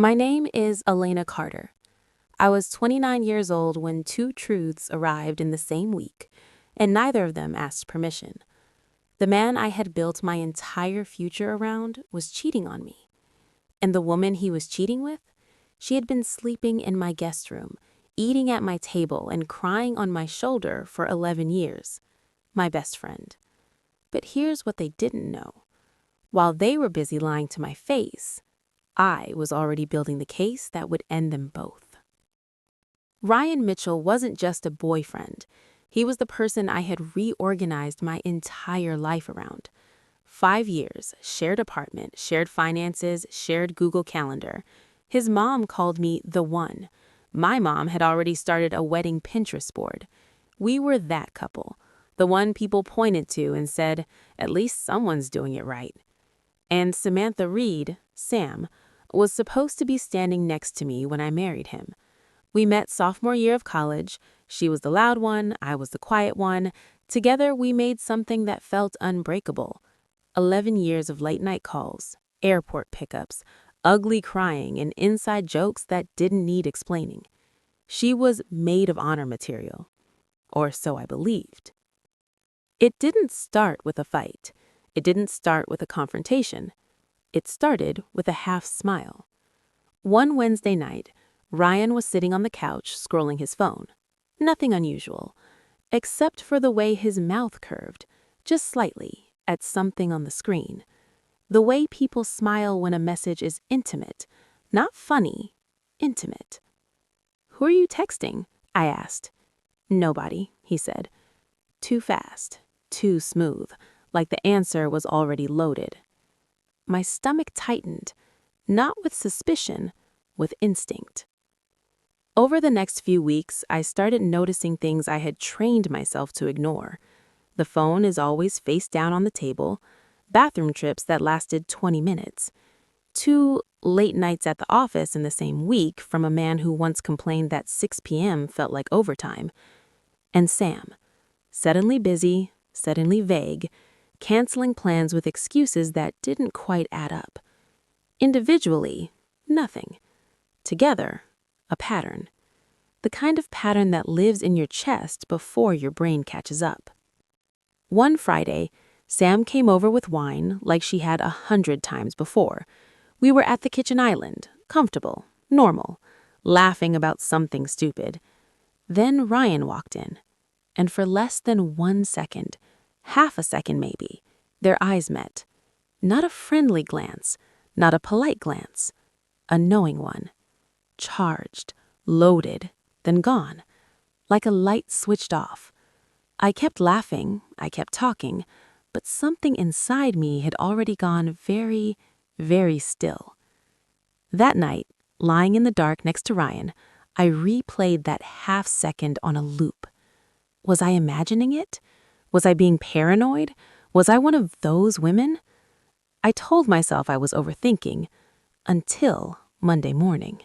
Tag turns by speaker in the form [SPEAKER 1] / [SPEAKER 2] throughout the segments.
[SPEAKER 1] My name is Elena Carter. I was 29 years old when two truths arrived in the same week, and neither of them asked permission. The man I had built my entire future around was cheating on me. And the woman he was cheating with? She had been sleeping in my guest room, eating at my table, and crying on my shoulder for 11 years. My best friend. But here's what they didn't know. While they were busy lying to my face, I was already building the case that would end them both. Ryan Mitchell wasn't just a boyfriend. He was the person I had reorganized my entire life around. 5 years, shared apartment, shared finances, shared Google Calendar. His mom called me the one. My mom had already started a wedding Pinterest board. We were that couple, the one people pointed to and said, at least someone's doing it right. And Samantha Reed, Sam, was supposed to be standing next to me when I married him. We met sophomore year of college. She was the loud one, I was the quiet one. Together we made something that felt unbreakable. 11 years of late-night calls, airport pickups, ugly crying, and inside jokes that didn't need explaining. She was maid of honor material. Or so I believed. It didn't start with a fight. It didn't start with a confrontation. It started with a half smile. One Wednesday night, Ryan was sitting on the couch scrolling his phone. Nothing unusual, except for the way his mouth curved, just slightly, at something on the screen. The way people smile when a message is intimate, not funny, intimate. "Who are you texting?" I asked. "Nobody," he said. Too fast, too smooth, like the answer was already loaded. My stomach tightened, not with suspicion, with instinct. Over the next few weeks, I started noticing things I had trained myself to ignore. The phone is always face down on the table, bathroom trips that lasted 20 minutes, 2 late nights at the office in the same week from a man who once complained that 6 p.m. felt like overtime, and Sam, suddenly busy, suddenly vague, canceling plans with excuses that didn't quite add up. Individually, nothing. Together, a pattern. The kind of pattern that lives in your chest before your brain catches up. One Friday, Sam came over with wine like she had 100 times before. We were at the kitchen island, comfortable, normal, laughing about something stupid. Then Ryan walked in, and for less than 1 second, half a second maybe, their eyes met. Not a friendly glance, not a polite glance, a knowing one. Charged, loaded, then gone, like a light switched off. I kept laughing, I kept talking, but something inside me had already gone very, very still. That night, lying in the dark next to Ryan, I replayed that half second on a loop. Was I imagining it? Was I being paranoid? Was I one of those women? I told myself I was overthinking, until Monday morning.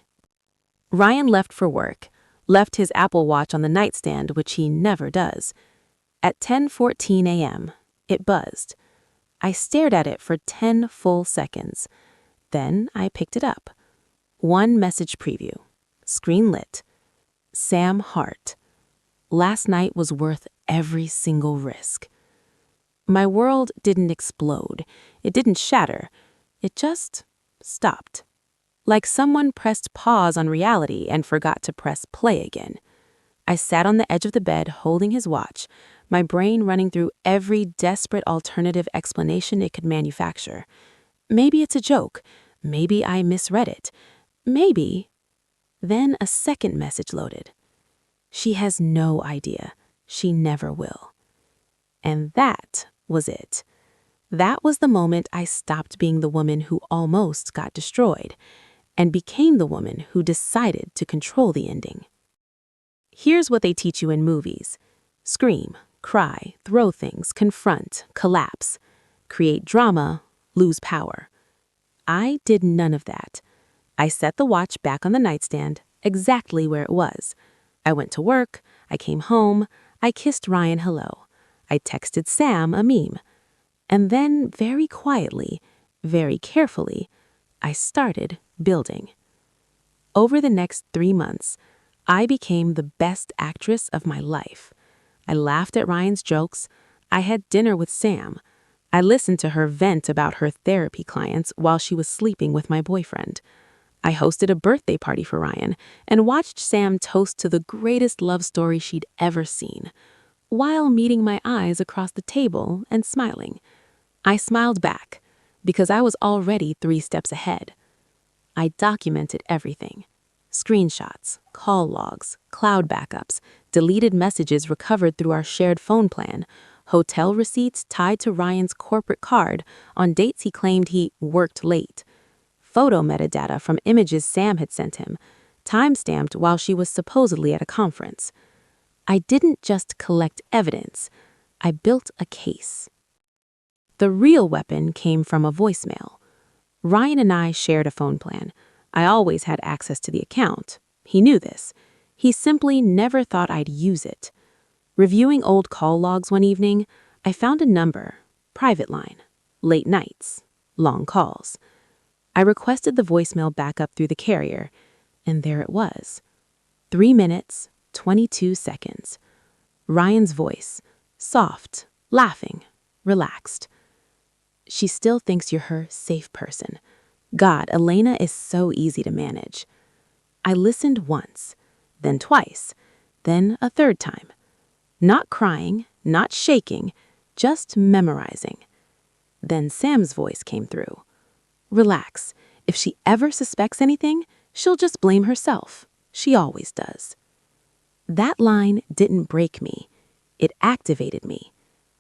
[SPEAKER 1] Ryan left for work, left his Apple Watch on the nightstand, which he never does. At 10:14 a.m., it buzzed. I stared at it for 10 full seconds. Then I picked it up. One message preview. Screen lit. Sam Hart. Last night was worth every single risk. My world didn't explode. It didn't shatter. It just stopped. Like someone pressed pause on reality and forgot to press play again. I sat on the edge of the bed holding his watch, my brain running through every desperate alternative explanation it could manufacture. Maybe it's a joke. Maybe I misread it. Maybe. Then a second message loaded. She has no idea. She never will. And that was it. That was the moment I stopped being the woman who almost got destroyed and became the woman who decided to control the ending. Here's what they teach you in movies. Scream, cry, throw things, confront, collapse, create drama, lose power. I did none of that. I set the watch back on the nightstand, exactly where it was. I went to work, I came home, I kissed Ryan hello. I texted Sam a meme. And then, very quietly, very carefully, I started building. Over the next 3 months, I became the best actress of my life. I laughed at Ryan's jokes. I had dinner with Sam. I listened to her vent about her therapy clients while she was sleeping with my boyfriend. I hosted a birthday party for Ryan and watched Sam toast to the greatest love story she'd ever seen, while meeting my eyes across the table and smiling. I smiled back because I was already 3 steps ahead. I documented everything. Screenshots, call logs, cloud backups, deleted messages recovered through our shared phone plan, hotel receipts tied to Ryan's corporate card on dates he claimed he worked late, photo metadata from images Sam had sent him, time-stamped while she was supposedly at a conference. I didn't just collect evidence, I built a case. The real weapon came from a voicemail. Ryan and I shared a phone plan. I always had access to the account. He knew this. He simply never thought I'd use it. Reviewing old call logs one evening, I found a number, private line, late nights, long calls. I requested the voicemail backup through the carrier, and there it was. 3 minutes, 22 seconds. Ryan's voice, soft, laughing, relaxed. She still thinks you're her safe person. God, Elena is so easy to manage. I listened once, then twice, then a third time. Not crying, not shaking, just memorizing. Then Sam's voice came through. Relax. If she ever suspects anything, she'll just blame herself. She always does. That line didn't break me. It activated me.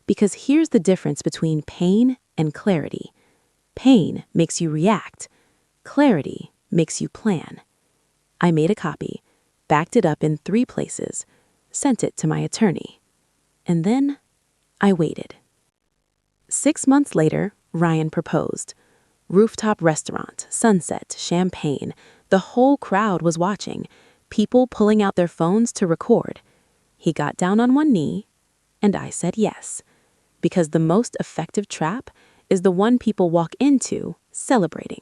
[SPEAKER 1] Because here's the difference between pain and clarity. Pain makes you react. Clarity makes you plan. I made a copy, backed it up in 3 places, sent it to my attorney. And then I waited. 6 months later, Ryan proposed. Rooftop restaurant, sunset, champagne. The whole crowd was watching, people pulling out their phones to record. He got down on one knee, and I said yes. Because the most effective trap is the one people walk into celebrating.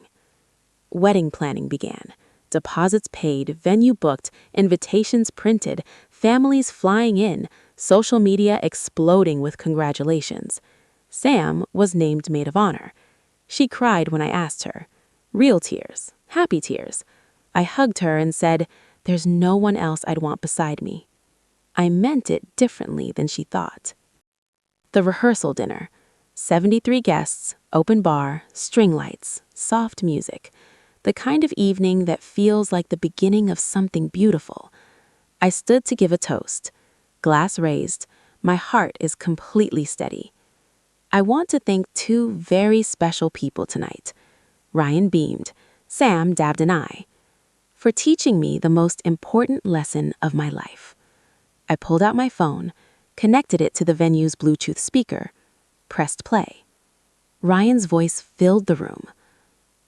[SPEAKER 1] Wedding planning began. Deposits paid, venue booked, invitations printed, families flying in, social media exploding with congratulations. Sam was named maid of honor. She cried when I asked her. Real tears, happy tears. I hugged her and said, "There's no one else I'd want beside me." I meant it differently than she thought. The rehearsal dinner. 73 guests, open bar, string lights, soft music. The kind of evening that feels like the beginning of something beautiful. I stood to give a toast. Glass raised. My heart is completely steady. I want to thank 2 very special people tonight. Ryan beamed. Sam dabbed an eye. For teaching me the most important lesson of my life. I pulled out my phone, connected it to the venue's Bluetooth speaker, pressed play. Ryan's voice filled the room.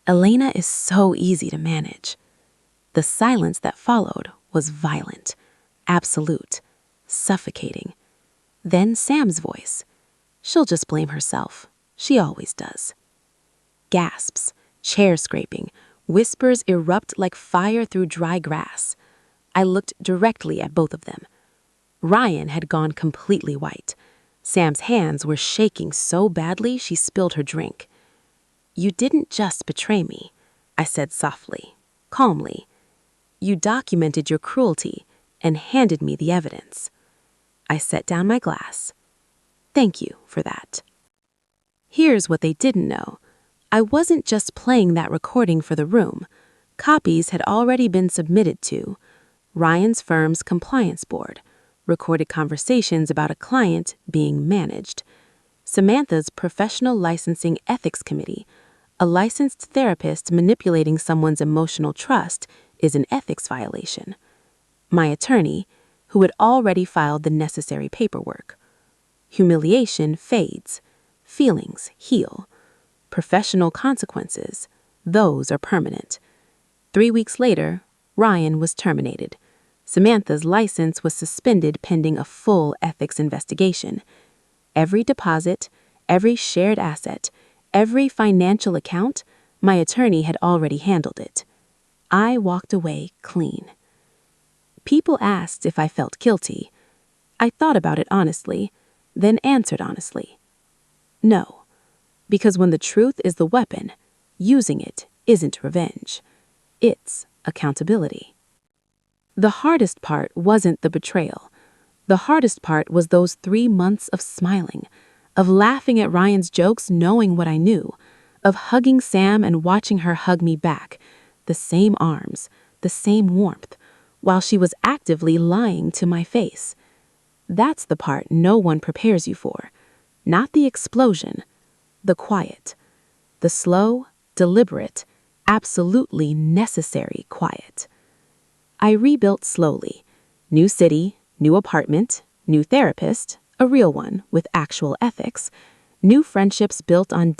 [SPEAKER 1] Elena is so easy to manage. The silence that followed was violent, absolute, suffocating. Then Sam's voice. She'll just blame herself. She always does. Gasps, chair scraping, whispers erupt like fire through dry grass. I looked directly at both of them. Ryan had gone completely white. Sam's hands were shaking so badly she spilled her drink. You didn't just betray me, I said softly, calmly. You documented your cruelty and handed me the evidence. I set down my glass. Thank you for that. Here's what they didn't know. I wasn't just playing that recording for the room. Copies had already been submitted to Ryan's firm's compliance board, recorded conversations about a client being managed, Samantha's professional licensing ethics committee. A licensed therapist manipulating someone's emotional trust is an ethics violation. My attorney, who had already filed the necessary paperwork. Humiliation fades. Feelings heal. Professional consequences, those are permanent. 3 weeks later, Ryan was terminated. Samantha's license was suspended pending a full ethics investigation. Every deposit, every shared asset, every financial account, my attorney had already handled it. I walked away clean. People asked if I felt guilty. I thought about it honestly, then answered honestly. No, because when the truth is the weapon, using it isn't revenge. It's accountability. The hardest part wasn't the betrayal. The hardest part was those 3 months of smiling, of laughing at Ryan's jokes knowing what I knew, of hugging Sam and watching her hug me back, the same arms, the same warmth, while she was actively lying to my face. That's the part no one prepares you for. Not the explosion, the quiet. The slow, deliberate, absolutely necessary quiet. I rebuilt slowly. New city, new apartment, new therapist, a real one with actual ethics, new friendships built on